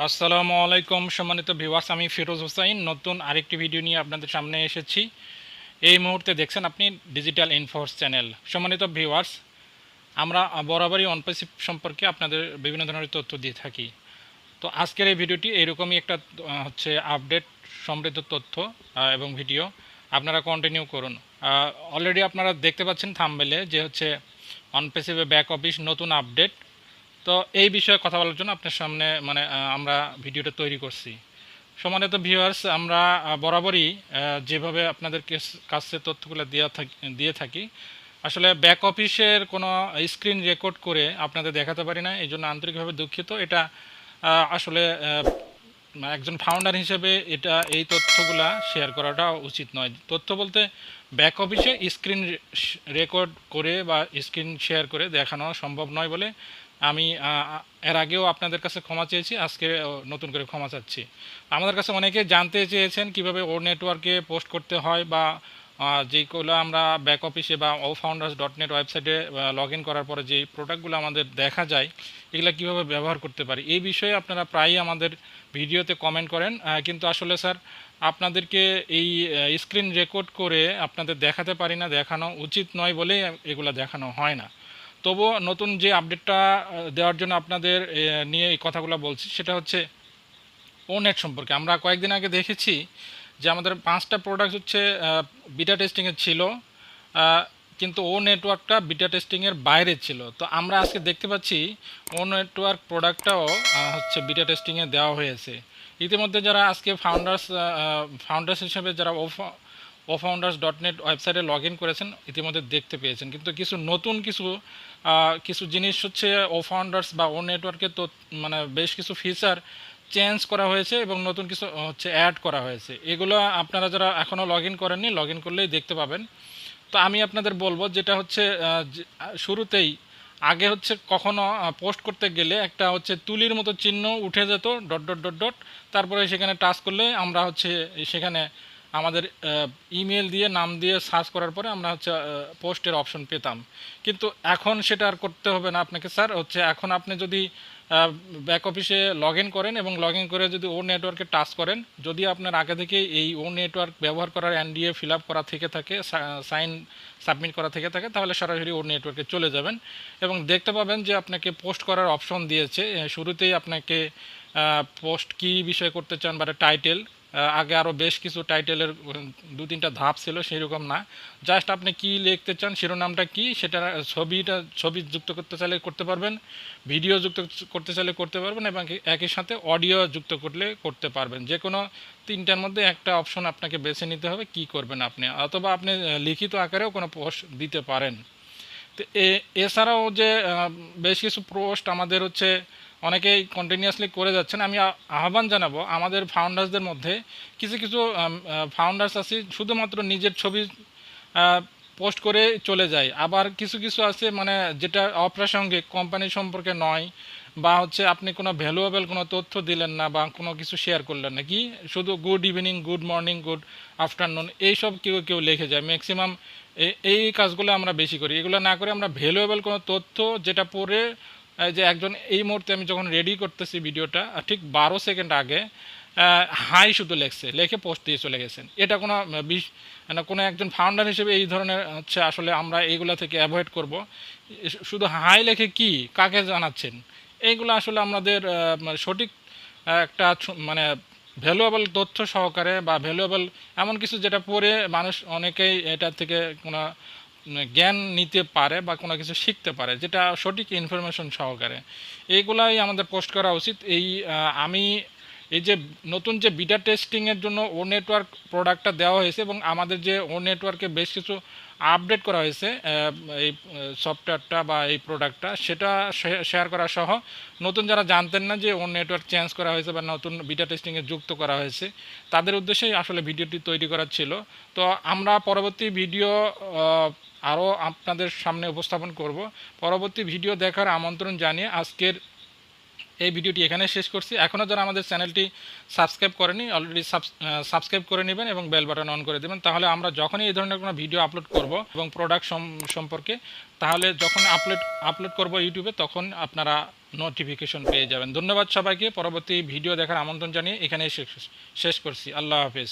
আসসালামু আলাইকুম সম্মানিত ভিউয়ার্স, আমি ফিরোজ হোসাইন নতুন আরেকটি ভিডিও নিয়ে আপনাদের সামনে এসেছি। এই মুহূর্তে দেখছেন আপনি ডিজিটাল ইনফোর্স চ্যানেল। সম্মানিত ভিউয়ার্স, আমরা বরাবরই অনপ্যাসিভ সম্পর্কে আপনাদের বিভিন্ন ধরনের তথ্য দিয়ে থাকি। তো আজকের এই ভিডিওটি এরকমই একটা হচ্ছে আপডেট সমৃদ্ধ তথ্য এবং ভিডিও। আপনারা কন্টিনিউ করুন। অলরেডি আপনারা দেখতে পাচ্ছেন থাম্বনেলে যে হচ্ছে অনপ্যাসিভে ব্যাক অফিস নতুন আপডেট। তো এই বিষয়ে কথা বলার জন্য আপনার সামনে আমরা ভিডিওটা তৈরি করছি। সম্মানিত ভিউয়ার্স, আমরা বরাবরই যেভাবে আপনাদের কাছে তথ্যগুলো দিয়ে থাকি, আসলে ব্যাক অফিসের কোনো স্ক্রিন রেকর্ড করে আপনাদের দেখাতে পারি না, এই জন্য আন্তরিকভাবে দুঃখিত। এটা আসলে একজন ফাউন্ডার হিসেবে এই তথ্যগুলা শেয়ার করাটা উচিত নয়। তথ্য বলতে ব্যাক অফিসে স্ক্রিন রেকর্ড করে বা স্ক্রিন শেয়ার করে দেখানো সম্ভব নয় বলে আমি এর আগেও আপনাদের কাছে ক্ষমা চেয়েছি, আজকে নতুন করে ক্ষমা চাচ্ছি। আমাদের কাছে অনেকে জানতে চেয়েছেন কিভাবে ও নেটওয়ার্কে পোস্ট করতে হয় বা যেগুলো আমরা ব্যাক অফিসে বা OFounders.net ওয়েবসাইটে লগ ইন করার পরে যে প্রোডাক্টগুলো আমাদের দেখা যায় এগুলো কীভাবে ব্যবহার করতে পারি, এই বিষয়ে আপনারা প্রায়ই আমাদের ভিডিওতে কমেন্ট করেন। কিন্তু আসলে স্যার, আপনাদেরকে এই স্ক্রিন রেকর্ড করে আপনাদের দেখাতে পারি না, দেখানো উচিত নয় বলেই এগুলো দেখানো হয় না। তবুও নতুন যে আপডেটটা দেওয়ার জন্য আপনাদের নিয়ে এই কথাগুলো বলছি, সেটা হচ্ছে ওনেট সম্পর্কে। আমরা কয়েকদিন আগে দেখেছি যে আমাদের 5টা প্রোডাক্ট হচ্ছে বিটা টেস্টিংয়ে ছিল, কিন্তু ও নেটওয়ার্কটা বিটা টেস্টিংয়ের বাইরে ছিল। তো আমরা আজকে দেখতে পাচ্ছি ও নেটওয়ার্ক প্রোডাক্টটাও হচ্ছে বিটা টেস্টিংয়ে দেওয়া হয়েছে। ইতিমধ্যে যারা আজকে ফাউন্ডার্স হিসেবে যারা OFounders.net ওয়েবসাইটে লগ ইন করেছেন ইতিমধ্যে দেখতে পেয়েছেন, কিন্তু কিছু জিনিস হচ্ছে OFounders বা ও নেটওয়ার্কে তো বেশ কিছু ফিচার চেঞ্জ করা হয়েছে এবং নতুন কিছু হচ্ছে অ্যাড করা হয়েছে। এগুলো আপনারা যারা এখনও লগ ইন করেননি, লগ ইন করলেই দেখতে পাবেন। তো আমি আপনাদের বলবো, যেটা হচ্ছে শুরুতেই আগে হচ্ছে কখনো পোস্ট করতে গেলে একটা হচ্ছে তুলির মতো চিহ্ন উঠে যেত, ডট ডট ডট ডট, তারপরে সেখানে টাচ করলে আমরা হচ্ছে সেখানে আমাদের ইমেল দিয়ে নাম দিয়ে সার্চ করার পরে আমরা হচ্ছে পোস্টের অপশন পেতাম। কিন্তু এখন সেটা আর করতে হবে না আপনাকে স্যার। হচ্ছে এখন আপনি যদি ব্যাক অফিসে লগ ইন করেন এবং লগ ইন করে যদি ও নেটওয়ার্কে টাচ করেন, যদি আপনার আগে থেকে এই ও নেটওয়ার্ক ব্যবহার করার এনডিএ ফিল আপ করা থেকে থাকে, সাইন সাবমিট করা থেকে থাকে, তাহলে সরাসরি ও নেটওয়ার্কে চলে যাবেন এবং দেখতে পাবেন যে আপনাকে পোস্ট করার অপশন দিয়েছে। শুরুতেই আপনাকে পোস্ট কী বিষয় করতে চান বা টাইটেল, আগে আরও বেশ কিছু টাইটেলের 2-3টা ধাপ ছিল, সেই রকম না। জাস্ট আপনি কি লিখতে চান, শিরোনামটা কি, সেটা ছবি যুক্ত করতে চাইলে করতে পারবেন, ভিডিও যুক্ত করতে চাইলে করতে পারবেন এবং একই সাথে অডিও যুক্ত করলে করতে পারবেন। যে কোনো 3টার মধ্যে একটা অপশন আপনাকে বেছে নিতে হবে কি করবেন আপনি, অথবা আপনি লিখিত আকারেও কোনো পোস্ট দিতে পারেন। তো এছাড়াও যে বেশ কিছু পোস্ট আমাদের হচ্ছে অনেকেই কন্টিনিউয়াসলি করে যাচ্ছেন। আমি আহ্বান জানাবো আমাদের ফাউন্ডার্সদের মধ্যে কিছু কিছু ফাউন্ডার্স আছে শুধুমাত্র নিজের ছবি পোস্ট করে চলে যায়, আবার কিছু কিছু আছে যেটা অপ্রাসঙ্গিক, কোম্পানি সম্পর্কে নয়, বা হচ্ছে আপনি কোনো ভ্যালুয়েবল কোনো তথ্য দিলেন না বা কোনো কিছু শেয়ার করলেন না, কি শুধু good evening, good morning, good afternoon এইসব কেউ কেউ লিখে যায়। ম্যাক্সিমাম এই কাজগুলো আমরা বেশি করি। এগুলো না করে আমরা ভ্যালুয়েবল কোনো তথ্য যেটা পড়ে যে একজন এই মুহূর্তে আমি যখন রেডি করতেছি ভিডিওটা ঠিক 12 সেকেন্ড আগে হাই শুধু লেখে পোস্ট দিয়ে চলে গেছেন, এটা কোনো একজন ফাউন্ডার হিসেবে এই ধরনের হচ্ছে আসলে আমরা এইগুলা থেকে অ্যাভয়েড করব। শুধু হাই লেখে কি, কাকে জানাচ্ছেন, এইগুলো আসলে আমাদের সঠিক একটা ভ্যালুয়েবল তথ্য সহকারে বা ভ্যালুয়েবল এমন কিছু যেটা পড়ে মানুষ অনেকেই এটা থেকে কোনো জ্ঞান নিতে পারে বা কোনো কিছু শিখতে পারে, যেটা সঠিক ইনফরমেশন সহকারে, এইগুলাই আমাদের পোস্ট করা উচিত। আমি এই যে নতুন যে বিটা টেস্টিংয়ের জন্য ও নেটওয়ার্ক প্রোডাক্টটা দেওয়া হয়েছে এবং আমাদের যে ও নেটওয়ার্কে বেশ কিছু আপডেট করা হয়েছে, এই সফটওয়্যারটা বা এই প্রোডাক্টটা, সেটা শেয়ার করা সহ নতুন যারা জানতেন না যে ও নেটওয়ার্ক চেঞ্জ করা হয়েছে বা নতুন বিটা টেস্টিংয়ে যুক্ত করা হয়েছে, তাদের উদ্দেশ্যেই আসলে ভিডিওটি তৈরি করা ছিল। তো আমরা পরবর্তী ভিডিও আরও আপনাদের সামনে উপস্থাপন করব। পরবর্তী ভিডিও দেখার আমন্ত্রণ জানিয়ে আজকের এই ভিডিওটি এখানে শেষ করছি। এখনও যারা আমাদের চ্যানেলটি সাবস্ক্রাইব করেনি, অলরেডি সাবস্ক্রাইব করে নেবেন এবং বেল বাটন অন করে দেবেন, তাহলে আমরা যখনই এই ধরনের কোনো ভিডিও আপলোড করব এবং প্রোডাক্ট সম্পর্কে, তাহলে যখন আপলোড করব ইউটিউবে, তখন আপনারা নোটিফিকেশন পেয়ে যাবেন। ধন্যবাদ সবাইকে। পরবর্তী ভিডিও দেখার আমন্ত্রণ জানিয়ে এখানেই শেষ করছি। আল্লাহ হাফেজ।